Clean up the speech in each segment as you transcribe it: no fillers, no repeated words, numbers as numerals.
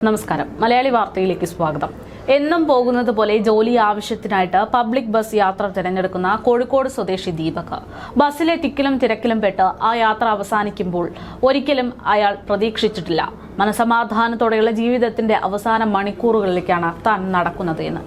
നമസ്കാരം. മലയാളി വാർത്തയിലേക്ക് സ്വാഗതം. എന്നും പോകുന്നത് പോലെ ജോലി ആവശ്യത്തിനായിട്ട് പബ്ലിക് ബസ് യാത്ര തിരഞ്ഞെടുക്കുന്ന കോഴിക്കോട് സ്വദേശി ദീപക് ബസ്സിലെ തിക്കിലും തിരക്കിലും പെട്ട് ആ യാത്ര അവസാനിക്കുമ്പോൾ ഒരിക്കലും അയാൾ പ്രതീക്ഷിച്ചിട്ടില്ല മനസമാധാനത്തോടെയുള്ള ജീവിതത്തിന്റെ അവസാന മണിക്കൂറുകളിലേക്കാണ് താൻ നടക്കുന്നത് എന്ന്.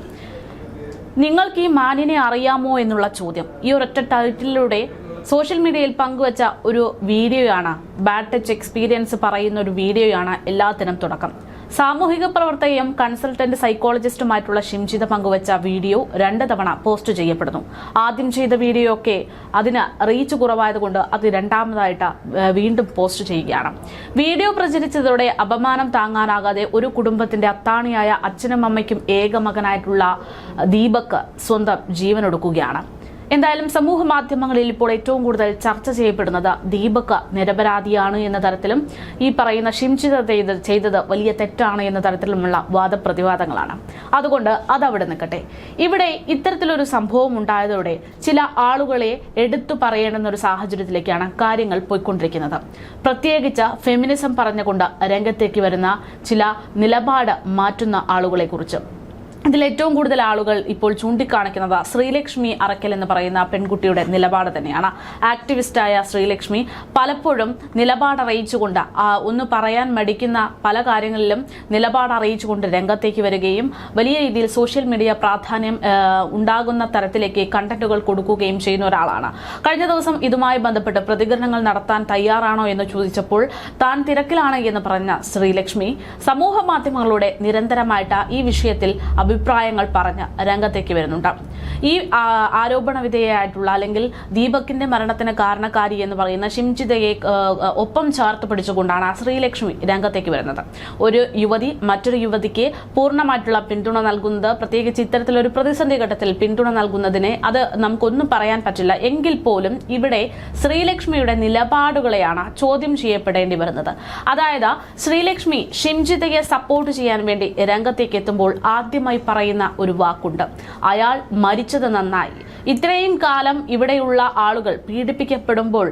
നിങ്ങൾക്ക് ഈ മാനിനെ അറിയാമോ എന്നുള്ള ചോദ്യം ഈ ഒരൊറ്റ ടൈറ്റിലൂടെ സോഷ്യൽ മീഡിയയിൽ പങ്കുവച്ച ഒരു വീഡിയോയാണ്. ബാഡ് ടച്ച് എക്സ്പീരിയൻസ് പറയുന്ന ഒരു വീഡിയോയാണ് എല്ലാത്തിനും തുടക്കം. സാമൂഹിക പ്രവർത്തകയും കൺസൾട്ടന്റ് സൈക്കോളജിസ്റ്റുമായിട്ടുള്ള ഷിംജിത പങ്കുവച്ച വീഡിയോ 2 തവണ പോസ്റ്റ് ചെയ്യപ്പെടുന്നു. ആദ്യം ചെയ്ത വീഡിയോ ഒക്കെ അതിന് റീച്ച് കുറവായതുകൊണ്ട് അത് രണ്ടാമതായിട്ട് വീണ്ടും പോസ്റ്റ് ചെയ്യുകയാണ്. വീഡിയോ പ്രചരിച്ചതോടെ അപമാനം താങ്ങാനാകാതെ ഒരു കുടുംബത്തിന്റെ അത്താണിയായ അച്ഛനും അമ്മയ്ക്കും ഏക മകനായിട്ടുള്ള ദീപക് സ്വന്തം ജീവനൊടുക്കുകയാണ്. എന്തായാലും സമൂഹ മാധ്യമങ്ങളിൽ ഇപ്പോൾ ഏറ്റവും കൂടുതൽ ചർച്ച ചെയ്യപ്പെടുന്നത് ദീപക് നിരപരാധിയാണ് എന്ന തരത്തിലും ഈ പറയുന്ന ഷിംജിത ചെയ്തത് വലിയ തെറ്റാണ് എന്ന തരത്തിലുമുള്ള വാദപ്രതിവാദങ്ങളാണ്. അതുകൊണ്ട് അതവിടെ നിൽക്കട്ടെ. ഇവിടെ ഇത്തരത്തിലൊരു സംഭവം ഉണ്ടായതോടെ ചില ആളുകളെ എടുത്തു പറയേണ്ടുന്ന ഒരു സാഹചര്യത്തിലേക്കാണ് കാര്യങ്ങൾ പോയിക്കൊണ്ടിരിക്കുന്നത്. പ്രത്യേകിച്ച് ഫെമിനിസം പറഞ്ഞുകൊണ്ട് രംഗത്തേക്ക് വരുന്ന ചില നിലപാട് മാറ്റുന്ന ആളുകളെ കുറിച്ച്. ഇതിലേറ്റവും കൂടുതൽ ആളുകൾ ഇപ്പോൾ ചൂണ്ടിക്കാണിക്കുന്നത് ശ്രീലക്ഷ്മി അറക്കൽ എന്ന് പറയുന്ന പെൺകുട്ടിയുടെ നിലപാട് തന്നെയാണ്. ആക്ടിവിസ്റ്റായ ശ്രീലക്ഷ്മി പലപ്പോഴും നിലപാട് അറിയിച്ചുകൊണ്ട് ഒന്ന് പറയാൻ മടിക്കുന്ന പല കാര്യങ്ങളിലും നിലപാട് അറിയിച്ചുകൊണ്ട് രംഗത്തേക്ക് വരികയും വലിയ രീതിയിൽ സോഷ്യൽ മീഡിയ പ്രാധാന്യം ഉണ്ടാകുന്ന തരത്തിലേക്ക് കണ്ടന്റുകൾ കൊടുക്കുകയും ചെയ്യുന്ന ഒരാളാണ്. കഴിഞ്ഞ ദിവസം ഇതുമായി ബന്ധപ്പെട്ട് പ്രതികരണങ്ങൾ നടത്താൻ തയ്യാറാണോ എന്ന് ചോദിച്ചപ്പോൾ താൻ തിരക്കിലാണ് എന്ന് പറഞ്ഞ ശ്രീലക്ഷ്മി സമൂഹ മാധ്യമങ്ങളുടെ നിരന്തരമായിട്ട് ഈ വിഷയത്തിൽ അഭിപ്രായങ്ങൾ പറഞ്ഞ് രംഗത്തേക്ക് വരുന്നുണ്ട്. ഈ ആരോപണ വിധേയമായിട്ടുള്ള അല്ലെങ്കിൽ ദീപകിന്റെ മരണത്തിന് കാരണക്കാരി എന്ന് പറയുന്ന ഷിംജിതയെ ഒപ്പം ചേർത്ത് പിടിച്ചുകൊണ്ടാണ് ശ്രീലക്ഷ്മി രംഗത്തേക്ക് വരുന്നത്. ഒരു യുവതി മറ്റൊരു യുവതിക്ക് പൂർണ്ണമായിട്ടുള്ള പിന്തുണ നൽകുന്നത്, പ്രത്യേകിച്ച് ഇത്തരത്തിലൊരു പ്രതിസന്ധി ഘട്ടത്തിൽ പിന്തുണ നൽകുന്നതിനെ അത് നമുക്കൊന്നും പറയാൻ പറ്റില്ല. എങ്കിൽ പോലും ഇവിടെ ശ്രീലക്ഷ്മിയുടെ നിലപാടുകളെയാണ് ചോദ്യം ചെയ്യപ്പെടേണ്ടി വരുന്നത്. അതായത് ശ്രീലക്ഷ്മി ഷിംജിതയെ സപ്പോർട്ട് ചെയ്യാൻ വേണ്ടി രംഗത്തേക്ക് എത്തുമ്പോൾ ആദ്യമായി പറയുന്ന ഒരു വാക്കുണ്ട്, അയാൾ മരിച്ചത് നന്നായി. ഇത്രയും കാലം ഇവിടെയുള്ള ആളുകൾ പീഡിപ്പിക്കപ്പെടുമ്പോൾ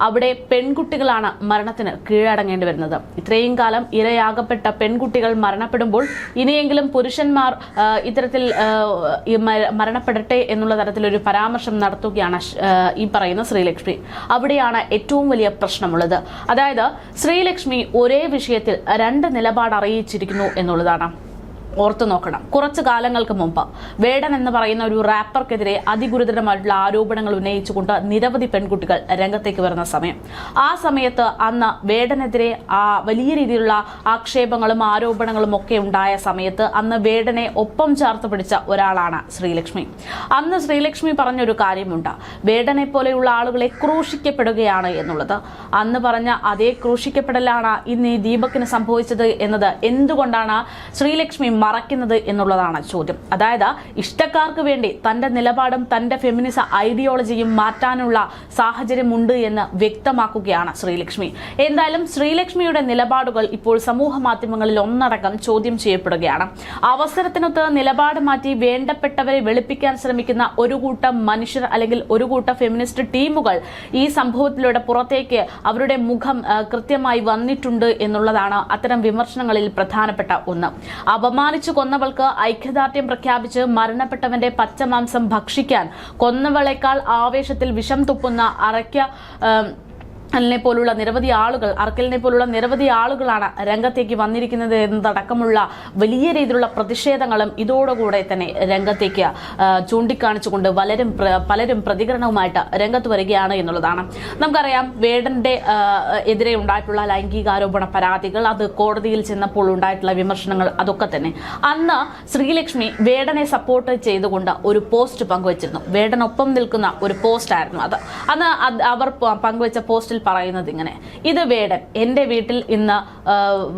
അവിടെ പെൺകുട്ടികളാണ് മരണത്തിന് കീഴടങ്ങേണ്ടി വരുന്നത്. ഇത്രയും കാലം ഇരയാകപ്പെട്ട പെൺകുട്ടികൾ മരണപ്പെടുമ്പോൾ ഇനിയെങ്കിലും പുരുഷന്മാർ ഇത്തരത്തിൽ മരണപ്പെടട്ടെ എന്നുള്ള തരത്തിലൊരു പരാമർശം നടത്തുകയാണ് ഈ പറയുന്ന ശ്രീലക്ഷ്മി. അവിടെയാണ് ഏറ്റവും വലിയ പ്രശ്നമുള്ളത്. അതായത് ശ്രീലക്ഷ്മി ഒരേ വിഷയത്തിൽ 2 നിലപാട് അറിയിച്ചിരിക്കുന്നു എന്നുള്ളതാണ്. ഓർത്തു നോക്കണം. കുറച്ചു കാലങ്ങൾക്ക് മുമ്പ് വേടൻ എന്ന് പറയുന്ന ഒരു റാപ്പർക്കെതിരെ അതിഗുരുതരമായിട്ടുള്ള ആരോപണങ്ങൾ ഉന്നയിച്ചുകൊണ്ട് നിരവധി പെൺകുട്ടികൾ രംഗത്തേക്ക് വരുന്ന സമയം, ആ സമയത്ത് അന്ന് വേടനെതിരെ വലിയ രീതിയിലുള്ള ആക്ഷേപങ്ങളും ആരോപണങ്ങളും ഒക്കെ ഉണ്ടായ സമയത്ത് അന്ന് വേടനെ ഒപ്പം ചേർത്ത് പിടിച്ച ഒരാളാണ് ശ്രീലക്ഷ്മി. അന്ന് ശ്രീലക്ഷ്മി പറഞ്ഞൊരു കാര്യമുണ്ട്, വേടനെ പോലെയുള്ള ആളുകളെ ക്രൂശിക്കപ്പെടുകയാണ് എന്നുള്ളത്. അന്ന് പറഞ്ഞ അതേ ക്രൂശിക്കപ്പെടലാണ് ഇന്ന് ഈ ദീപകിന് സംഭവിച്ചത് എന്നത് എന്തുകൊണ്ടാണ് ശ്രീലക്ഷ്മി മറക്കുന്നത് എന്നുള്ളതാണ് ചോദ്യം. അതായത് ഇഷ്ടക്കാർക്ക് വേണ്ടി തന്റെ നിലപാടും തന്റെ ഫെമിനിസ ഐഡിയോളജിയും മാറ്റാനുള്ള സാഹചര്യമുണ്ട് എന്ന് വ്യക്തമാക്കുകയാണ് ശ്രീലക്ഷ്മി. എന്തായാലും ശ്രീലക്ഷ്മിയുടെ നിലപാടുകൾ ഇപ്പോൾ സമൂഹ മാധ്യമങ്ങളിൽ ഒന്നടങ്കം ചോദ്യം ചെയ്യപ്പെടുകയാണ്. അവസരത്തിനൊത്ത് നിലപാട് മാറ്റി വേണ്ടപ്പെട്ടവരെ വെളുപ്പിക്കാൻ ശ്രമിക്കുന്ന ഒരു കൂട്ടം മനുഷ്യർ അല്ലെങ്കിൽ ഒരു കൂട്ടം ഫെമിനിസ്റ്റ് ടീമുകൾ ഈ സംഭവത്തിലൂടെ പുറത്തേക്ക് അവരുടെ മുഖം കൃത്യമായി വന്നിട്ടുണ്ട് എന്നുള്ളതാണ് അത്തരം വിമർശനങ്ങളിൽ പ്രധാനപ്പെട്ട ഒന്ന്. അപമാനിച്ചു കൊന്നവൾക്ക് ഐക്യദാർഢ്യം പ്രഖ്യാപിച്ച് മരണപ്പെട്ടവന്റെ പച്ചമാംസം ഭക്ഷിക്കാൻ കൊന്നവളേക്കാൾ ആവേശത്തിൽ വിഷം തുപ്പുന്ന അർക്കലിനെ പോലുള്ള നിരവധി ആളുകളാണ് രംഗത്തേക്ക് വന്നിരിക്കുന്നത് എന്നതടക്കമുള്ള വലിയ രീതിയിലുള്ള പ്രതിഷേധങ്ങളും ഇതോടുകൂടെ തന്നെ രംഗത്തേക്ക് ചൂണ്ടിക്കാണിച്ചുകൊണ്ട് പലരും പ്രതികരണവുമായിട്ട് രംഗത്ത് വരികയാണ് എന്നുള്ളതാണ്. നമുക്കറിയാം വേടന്റെ എതിരെ ഉണ്ടായിട്ടുള്ള ലൈംഗികാരോപണ പരാതികൾ, അത് കോടതിയിൽ ചെന്നപ്പോൾ ഉണ്ടായിട്ടുള്ള വിമർശനങ്ങൾ, അതൊക്കെ തന്നെ അന്ന് ശ്രീലക്ഷ്മി വേടനെ സപ്പോർട്ട് ചെയ്തുകൊണ്ട് ഒരു പോസ്റ്റ് പങ്കുവച്ചിരുന്നു. വേടനൊപ്പം നിൽക്കുന്ന ഒരു പോസ്റ്റ് ആയിരുന്നു അത്. അന്ന് അവർ പങ്കുവച്ച പോസ്റ്റിൽ പറയുന്നത് ഇങ്ങനെ, ഇത് വേടൻ എന്റെ വീട്ടിൽ ഇന്ന്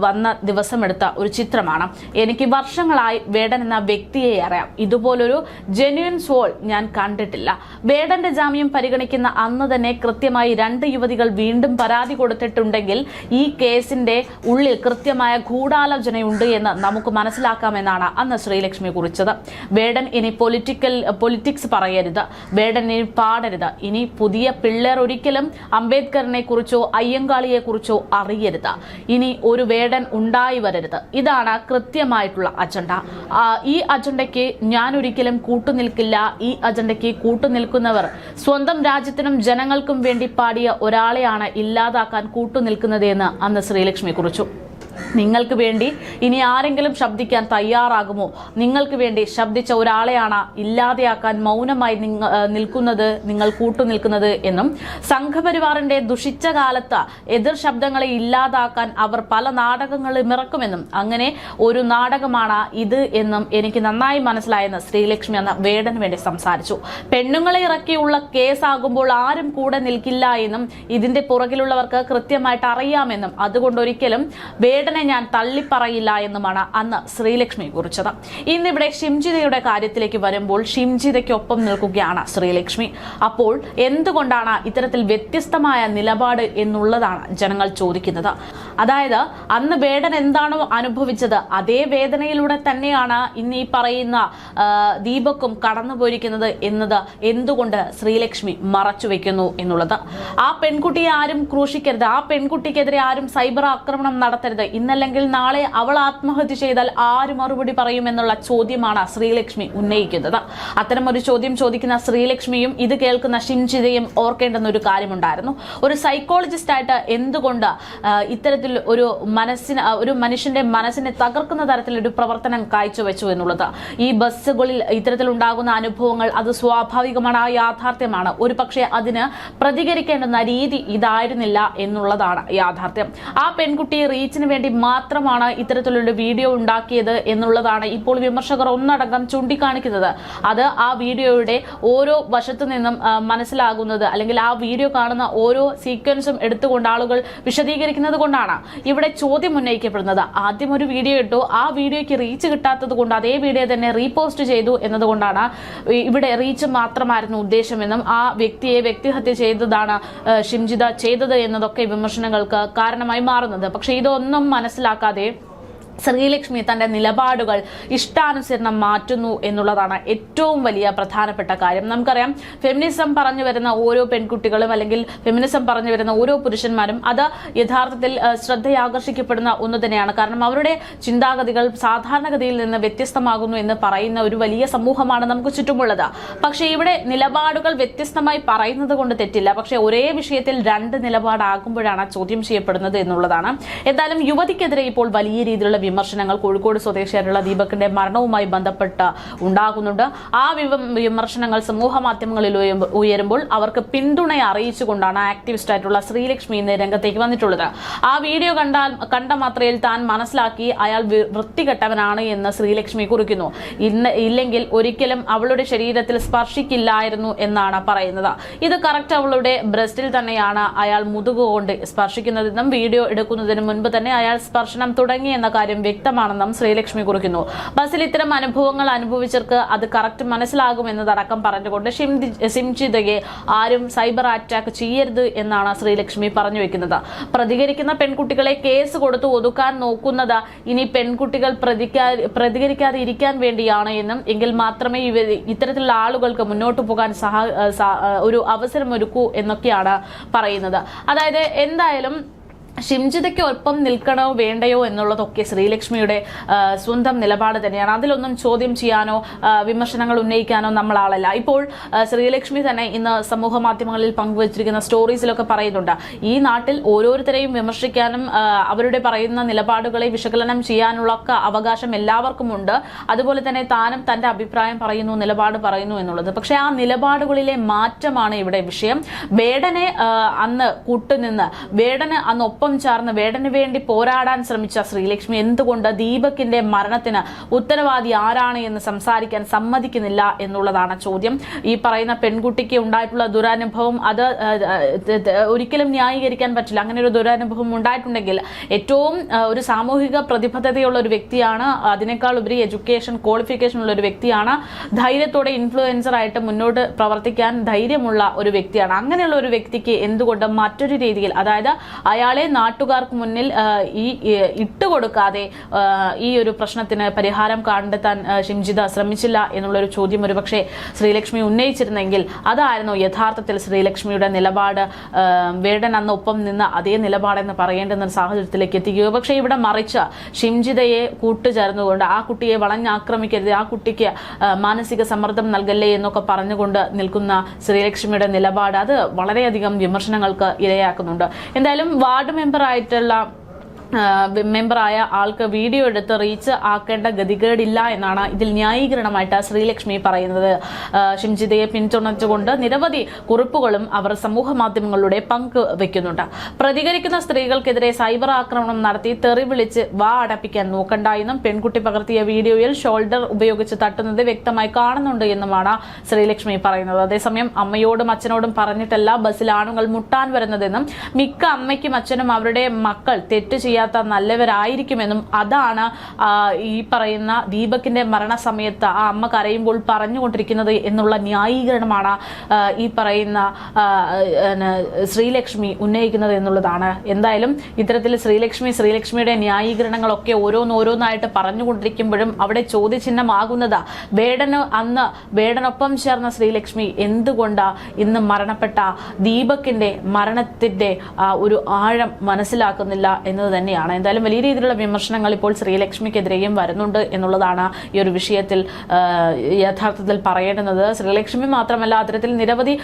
വന്ന ദിവസം എടുത്ത ഒരു ചിത്രമാണ്. എനിക്ക് വർഷങ്ങളായി വേടൻ എന്ന വ്യക്തിയെ അറിയാം. ഇതുപോലൊരു ജെന്യുവൻ സോൾ ഞാൻ കണ്ടിട്ടില്ല. വേടന്റെ ജാമ്യം പരിഗണിക്കുന്ന അന്ന് തന്നെ കൃത്യമായി 2 യുവതികൾ വീണ്ടും പരാതി കൊടുത്തിട്ടുണ്ടെങ്കിൽ ഈ കേസിന്റെ ഉള്ളിൽ കൃത്യമായ ഗൂഢാലോചനയുണ്ട് എന്ന് നമുക്ക് മനസ്സിലാക്കാമെന്നാണ് അന്ന് ശ്രീലക്ഷ്മി കുറിച്ചത്. വേടൻ ഇനി പൊളിറ്റിക്സ് പറയരുത്, വേടൻ ഇനി പാടരുത്, ഇനി പുതിയ പിള്ളേർ ഒരിക്കലും അംബേദ്കർ ശശിധരനെ കുറിച്ചോ അയ്യങ്കാളിയെ കുറിച്ചോ അറിയരുത്. ഇനി ഒരു വേടൻ ഉണ്ടായി വരരുത്. ഇതാണ് കൃത്യമായിട്ടുള്ള അജണ്ട. ഈ അജണ്ടയ്ക്ക് ഞാൻ ഒരിക്കലും കൂട്ടുനിൽക്കില്ല. ഈ അജണ്ടയ്ക്ക് കൂട്ടുനിൽക്കുന്നവർ സ്വന്തം രാജ്യത്തിനും ജനങ്ങൾക്കും വേണ്ടി പാടിയ ഒരാളെയാണ് ഇല്ലാതാക്കാൻ കൂട്ടുനിൽക്കുന്നത് എന്ന് അന്ന് ശ്രീലക്ഷ്മി കുറിച്ചു. നിങ്ങൾക്ക് വേണ്ടി ഇനി ആരെങ്കിലും ശബ്ദിക്കാൻ തയ്യാറാകുമോ? നിങ്ങൾക്ക് വേണ്ടി ശബ്ദിച്ച ഒരാളെയാണ് ഇല്ലാതെയാക്കാൻ മൗനമായി നിങ്ങൾ കൂട്ടുനിൽക്കുന്നത് എന്നും സംഘപരിവാറിന്റെ ദുഷിച്ച കാലത്ത് എതിർ ശബ്ദങ്ങളെ ഇല്ലാതാക്കാൻ അവർ പല നാടകങ്ങളും ഇറക്കുമെന്നും അങ്ങനെ ഒരു നാടകമാണ് ഇത് എന്നും എനിക്ക് നന്നായി മനസ്സിലായെന്ന് ശ്രീലക്ഷ്മി അന്ന് വേടന് വേണ്ടി സംസാരിച്ചു. പെണ്ണുങ്ങളെ ഇറക്കിയുള്ള കേസാകുമ്പോൾ ആരും കൂടെ നിൽക്കില്ല എന്നും ഇതിന്റെ പുറകിലുള്ളവർക്ക് കൃത്യമായിട്ട് അറിയാമെന്നും അതുകൊണ്ട് ഒരിക്കലും വേടനെ ഞാൻ തള്ളിപ്പറയില്ല എന്നുമാണ് അന്ന് ശ്രീലക്ഷ്മി കുറിച്ചത്. ഇന്നിവിടെ ഷിംജിതയുടെ കാര്യത്തിലേക്ക് വരുമ്പോൾ ഷിംജിതയ്ക്കൊപ്പം നിൽക്കുകയാണ് ശ്രീലക്ഷ്മി. അപ്പോൾ എന്തുകൊണ്ടാണ് ഇത്തരത്തിൽ വ്യത്യസ്തമായ നിലപാട് എന്നുള്ളതാണ് ജനങ്ങൾ ചോദിക്കുന്നത്. അതായത് അന്ന് വേടൻ എന്താണോ അനുഭവിച്ചത് അതേ വേദനയിലൂടെ തന്നെയാണ് ഇന്ന് ഈ പറയുന്ന ദീപക്കും കടന്നുപോയിരിക്കുന്നത് എന്നത് എന്തുകൊണ്ട് ശ്രീലക്ഷ്മി മറച്ചുവെക്കുന്നു എന്നുള്ളത്. ആ പെൺകുട്ടിയെ ആരും ക്രൂശിക്കരുത്, ആ പെൺകുട്ടിക്കെതിരെ ആരും സൈബർ ആക്രമണം നടത്തരുത്, ഇന്നല്ലെങ്കിൽ നാളെ അവൾ ആത്മഹത്യ ചെയ്താൽ ആര് മറുപടി പറയുമെന്നുള്ള ചോദ്യമാണ് ശ്രീലക്ഷ്മി ഉന്നയിക്കുന്നത്. അത്തരമൊരു ചോദ്യം ചോദിക്കുന്ന ശ്രീലക്ഷ്മിയും ഇത് കേൾക്കുന്ന ഷിംജിതയും ഓർക്കേണ്ടുന്ന ഒരു കാര്യമുണ്ടായിരുന്നു. ഒരു സൈക്കോളജിസ്റ്റ് ആയിട്ട് എന്തുകൊണ്ട് ഇത്തരത്തിൽ ഒരു മനുഷ്യന്റെ മനസ്സിനെ തകർക്കുന്ന തരത്തിലൊരു പ്രവർത്തനം കാഴ്ചവെച്ചു എന്നുള്ളത്. ഈ ബസ്സുകളിൽ ഇത്തരത്തിലുണ്ടാകുന്ന അനുഭവങ്ങൾ അത് സ്വാഭാവികമാണ്, ആ യാഥാർത്ഥ്യമാണ്. ഒരു പക്ഷേ അതിന് പ്രതികരിക്കേണ്ടുന്ന രീതി ഇതായിരുന്നില്ല എന്നുള്ളതാണ് യാഥാർത്ഥ്യം. ആ പെൺകുട്ടി റീച്ചിന് വേണ്ടി മാത്രമാണ് ഇത്തരത്തിലുള്ള വീഡിയോ ഉണ്ടാക്കിയത് എന്നുള്ളതാണ് ഇപ്പോൾ വിമർശകർ ഒന്നടങ്കം ചൂണ്ടിക്കാണിക്കുന്നത്. അത് ആ വീഡിയോയുടെ ഓരോ വശത്തു നിന്നും മനസ്സിലാകുന്നത് അല്ലെങ്കിൽ ആ വീഡിയോ കാണുന്ന ഓരോ സീക്വൻസും എടുത്തുകൊണ്ട് ആളുകൾ വിശദീകരിക്കുന്നത് കൊണ്ടാണ് ഇവിടെ ചോദ്യം ഉന്നയിക്കപ്പെടുന്നത്. ആദ്യം ഒരു വീഡിയോ ഇട്ടു, ആ വീഡിയോയ്ക്ക് റീച്ച് കിട്ടാത്തത് കൊണ്ട് അതേ വീഡിയോ തന്നെ റീപോസ്റ്റ് ചെയ്തു എന്നതുകൊണ്ടാണ് ഇവിടെ റീച്ച് മാത്രമായിരുന്നു ഉദ്ദേശമെന്നും ആ വ്യക്തിയെ വ്യക്തിഹത്യ ചെയ്തതാണ് ഷിംജിത ചെയ്തത് എന്നതൊക്കെ വിമർശനങ്ങൾക്ക് കാരണമായി മാറുന്നത്. പക്ഷെ ഇതൊന്നും മനസ്സിലാക്കാതെ ശ്രീലക്ഷ്മി തന്റെ നിലപാടുകൾ ഇഷ്ടാനുസരണം മാറ്റുന്നു എന്നുള്ളതാണ് ഏറ്റവും വലിയ പ്രധാനപ്പെട്ട കാര്യം. നമുക്കറിയാം, ഫെമിനിസം പറഞ്ഞു വരുന്ന ഓരോ പെൺകുട്ടികളും അല്ലെങ്കിൽ ഫെമിനിസം പറഞ്ഞു വരുന്ന ഓരോ പുരുഷന്മാരും അത് യഥാർത്ഥത്തിൽ ശ്രദ്ധയാകർഷിക്കപ്പെടുന്ന ഒന്ന് തന്നെയാണ്. കാരണം അവരുടെ ചിന്താഗതികൾ സാധാരണഗതിയിൽ നിന്ന് വ്യത്യസ്തമാകുന്നു എന്ന് പറയുന്ന ഒരു വലിയ സമൂഹമാണ് നമുക്ക് ചുറ്റുമുള്ളത്. പക്ഷേ ഇവിടെ നിലപാടുകൾ വ്യത്യസ്തമായി പറയുന്നത് കൊണ്ട് തെറ്റില്ല. പക്ഷേ ഒരേ വിഷയത്തിൽ രണ്ട് നിലപാടാകുമ്പോഴാണ് ചോദ്യം ചെയ്യപ്പെടുന്നത് എന്നുള്ളതാണ്. എന്തായാലും യുവതിക്കെതിരെ ഇപ്പോൾ വലിയ രീതിയിലുള്ള വിമർശനങ്ങൾ കോഴിക്കോട് സ്വദേശിയായിട്ടുള്ള ദീപകിന്റെ മരണവുമായി ബന്ധപ്പെട്ട് ഉണ്ടാകുന്നുണ്ട്. ആ വിമർശനങ്ങൾ സമൂഹ മാധ്യമങ്ങളിൽ ഉയരുമ്പോൾ അവർക്ക് പിന്തുണ അറിയിച്ചുകൊണ്ടാണ് ആക്ടിവിസ്റ്റ് ആയിട്ടുള്ള ശ്രീലക്ഷ്മി ഇന്ന് രംഗത്തേക്ക് വന്നിട്ടുള്ളത്. ആ വീഡിയോ കണ്ട മാത്രയിൽ താൻ മനസ്സിലാക്കി അയാൾ വൃത്തികെട്ടവനാണ് എന്ന് ശ്രീലക്ഷ്മി കുറിക്കുന്നു. ഇല്ലെങ്കിൽ ഒരിക്കലും അവളുടെ ശരീരത്തിൽ സ്പർശിക്കില്ലായിരുന്നു എന്നാണ് പറയുന്നത്. ഇത് കറക്റ്റ് അവളുടെ ബ്രസ്റ്റിൽ തന്നെയാണ് അയാൾ മുതുകുകൊണ്ട് സ്പർശിക്കുന്നതെന്നും വീഡിയോ എടുക്കുന്നതിന് മുൻപ് തന്നെ അയാൾ സ്പർശനം തുടങ്ങി എന്ന കാര്യം വ്യക്തമാണെന്നും ശ്രീലക്ഷ്മി കുറിക്കുന്നു. ബസ്സിൽ ഇത്തരം അനുഭവങ്ങൾ അനുഭവിച്ചവർക്ക് അത് കറക്റ്റ് മനസ്സിലാകുമെന്നതടക്കം പറഞ്ഞുകൊണ്ട് ഷിംജിതയെ ആരും സൈബർ അറ്റാക്ക് ചെയ്യരുത് എന്നാണ് ശ്രീലക്ഷ്മി പറഞ്ഞു വെക്കുന്നത്. പ്രതികരിക്കുന്ന പെൺകുട്ടികളെ കേസ് കൊടുത്ത് ഒതുക്കാൻ നോക്കുന്നത് ഇനി പെൺകുട്ടികൾ പ്രതികരിക്കാതെ ഇരിക്കാൻ വേണ്ടിയാണ് എന്നും എങ്കിൽ മാത്രമേ ഇത്തരത്തിലുള്ള ആളുകൾക്ക് മുന്നോട്ട് പോകാൻ ഒരു അവസരം ഒരുക്കൂ എന്നൊക്കെയാണ് പറയുന്നത്. അതായത് എന്തായാലും ഷിംജിതയ്ക്ക് ഒപ്പം നിൽക്കണോ വേണ്ടയോ എന്നുള്ളതൊക്കെ ശ്രീലക്ഷ്മിയുടെ സ്വന്തം നിലപാട് തന്നെയാണ്. അതിലൊന്നും ചോദ്യം ചെയ്യാനോ വിമർശനങ്ങൾ ഉന്നയിക്കാനോ നമ്മൾ ആളല്ല. ഇപ്പോൾ ശ്രീലക്ഷ്മി തന്നെ ഇന്ന് സമൂഹ മാധ്യമങ്ങളിൽ പങ്കുവച്ചിരിക്കുന്ന സ്റ്റോറീസിലൊക്കെ പറയുന്നുണ്ട്, ഈ നാട്ടിൽ ഓരോരുത്തരെയും വിമർശിക്കാനും അവരുടെ പറയുന്ന നിലപാടുകളെ വിശകലനം ചെയ്യാനുള്ള അവകാശം എല്ലാവർക്കും ഉണ്ട്. അതുപോലെ തന്നെ താനും തന്റെ അഭിപ്രായം പറയുന്നു, നിലപാട് പറയുന്നു എന്നുള്ളത്. പക്ഷെ ആ നിലപാടുകളിലെ മാറ്റമാണ് ഇവിടെ വിഷയം. വേടനെ അന്ന് കൂട്ടുനിന്ന് വേടന് അന്ന് ഒപ്പം ചേർന്ന് വേടന് വേണ്ടി പോരാടാൻ ശ്രമിച്ച ശ്രീലക്ഷ്മി എന്തുകൊണ്ട് ദീപകിന്റെ മരണത്തിന് ഉത്തരവാദി ആരാണ് എന്ന് സംസാരിക്കാൻ സമ്മതിക്കുന്നില്ല എന്നുള്ളതാണ് ചോദ്യം. ഈ പറയുന്ന പെൺകുട്ടിക്ക് ഉണ്ടായിട്ടുള്ള ദുരനുഭവം അത് ഒരിക്കലും ന്യായീകരിക്കാൻ പറ്റില്ല. അങ്ങനെ ഒരു ദുരനുഭവം ഉണ്ടായിട്ടുണ്ടെങ്കിൽ ഏറ്റവും ഒരു സാമൂഹിക പ്രതിബദ്ധതയുള്ള ഒരു വ്യക്തിയാണ്, അതിനേക്കാൾ ഉപരി എഡ്യൂക്കേഷൻ ക്വാളിഫിക്കേഷൻ ഉള്ള ഒരു വ്യക്തിയാണ്, ധൈര്യത്തോടെ ഇൻഫ്ലുവൻസർ ആയിട്ട് മുന്നോട്ട് പ്രവർത്തിക്കാൻ ധൈര്യമുള്ള ഒരു വ്യക്തിയാണ്. അങ്ങനെയുള്ള ഒരു വ്യക്തിക്ക് എന്തുകൊണ്ട് മറ്റൊരു രീതിയിൽ, അതായത് അയാളെ നാട്ടുകാർക്ക് മുന്നിൽ ഇട്ടുകൊടുക്കാതെ ഈ ഒരു പ്രശ്നത്തിന് പരിഹാരം കണ്ടെത്താൻ ഷിംജിത ശ്രമിച്ചില്ല എന്നുള്ളൊരു ചോദ്യം ഒരുപക്ഷെ ശ്രീലക്ഷ്മി ഉന്നയിച്ചിരുന്നെങ്കിൽ അതായിരുന്നു യഥാർത്ഥത്തിൽ ശ്രീലക്ഷ്മിയുടെ നിലപാട്. വേടൻ അന്ന് ഒപ്പം നിന്ന് അതേ നിലപാടെന്ന് പറയേണ്ടുന്ന സാഹചര്യത്തിലേക്ക് എത്തിക്കുക. പക്ഷേ ഇവിടെ മറിച്ച് ഷിംജിതയെ കൂട്ടുചേർന്നുകൊണ്ട് ആ കുട്ടിയെ വളഞ്ഞാക്രമിക്കരുത്, ആ കുട്ടിക്ക് മാനസിക സമ്മർദ്ദം നൽകല്ലേ എന്നൊക്കെ പറഞ്ഞുകൊണ്ട് നിൽക്കുന്ന ശ്രീലക്ഷ്മിയുടെ നിലപാട് അത് വളരെയധികം വിമർശനങ്ങൾക്ക് ഇരയാക്കുന്നുണ്ട്. എന്തായാലും വാർഡ് മെമ്പറായ ആൾക്ക് വീഡിയോ എടുത്ത് റീച്ച് ആക്കേണ്ട ഗതികേടില്ല എന്നാണ് ഇതിൽ ന്യായീകരണമായിട്ട് ശ്രീലക്ഷ്മി പറയുന്നത്. ഷിംജിതയെ പിന്തുണച്ചുകൊണ്ട് നിരവധി കുറിപ്പുകളും അവർ സമൂഹ മാധ്യമങ്ങളിലൂടെ പങ്കുവെക്കുന്നുണ്ട്. പ്രതികരിക്കുന്ന സ്ത്രീകൾക്കെതിരെ സൈബർ ആക്രമണം നടത്തി തെറി വിളിച്ച് വാ അടപ്പിക്കാൻ നോക്കണ്ട എന്നും പെൺകുട്ടി പകർത്തിയ വീഡിയോയിൽ ഷോൾഡർ ഉപയോഗിച്ച് തട്ടുന്നത് വ്യക്തമായി കാണുന്നുണ്ട് എന്നുമാണ് ശ്രീലക്ഷ്മി പറയുന്നത്. അതേസമയം അമ്മയോടും അച്ഛനോടും പറഞ്ഞിട്ടല്ല ബസ്സിൽ ആണുങ്ങൾ മുട്ടാൻ വരുന്നതെന്നും മിക്ക അമ്മയ്ക്കും അച്ഛനും അവരുടെ മക്കൾ തെറ്റ് ചെയ്യാത്ത നല്ലവരായിരിക്കുമെന്നും അതാണ് ഈ പറയുന്ന ദീപകിന്റെ മരണസമയത്ത് ആ അമ്മ കരയുമ്പോൾ പറഞ്ഞുകൊണ്ടിരിക്കുന്നത് എന്നുള്ള ന്യായീകരണമാണ് ഈ പറയുന്ന ശ്രീലക്ഷ്മി ഉന്നയിക്കുന്നത് എന്നുള്ളതാണ്. എന്തായാലും ഇത്തരത്തിൽ ശ്രീലക്ഷ്മിയുടെ ന്യായീകരണങ്ങളൊക്കെ ഓരോന്നായിട്ട് പറഞ്ഞുകൊണ്ടിരിക്കുമ്പോഴും അവിടെ ചോദ്യചിഹ്നമാകുന്നത് വേടനൊപ്പം ചേർന്ന ശ്രീലക്ഷ്മി എന്തുകൊണ്ട് ഇന്ന് മരണപ്പെട്ട ദീപകിന്റെ മരണത്തിന്റെ ഒരു ആഴം മനസ്സിലാക്കുന്നില്ല എന്നത് തന്നെയാണ്. എന്തായാലും വലിയ രീതിയിലുള്ള വിമർശനങ്ങൾ ഇപ്പോൾ ശ്രീലക്ഷ്മിക്കെതിരെയും വരുന്നുണ്ട് എന്നുള്ളതാണ് ഈ ഒരു വിഷയത്തിൽ യഥാർത്ഥത്തിൽ പറയേണ്ടുന്നത്. ശ്രീലക്ഷ്മി മാത്രമല്ല, അത്തരത്തിൽ നിരവധി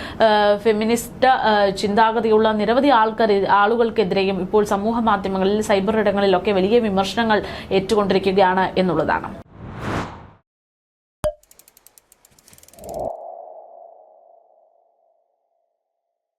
ഫെമിനിസ്റ്റ് ചിന്താഗതിയുള്ള നിരവധി ആളുകൾക്കെതിരെയും ഇപ്പോൾ സമൂഹ മാധ്യമങ്ങളിൽ സൈബർ ഇടങ്ങളിലൊക്കെ വലിയ വിമർശനങ്ങൾ ഏറ്റുകൊണ്ടിരിക്കുകയാണ് എന്നുള്ളതാണ്.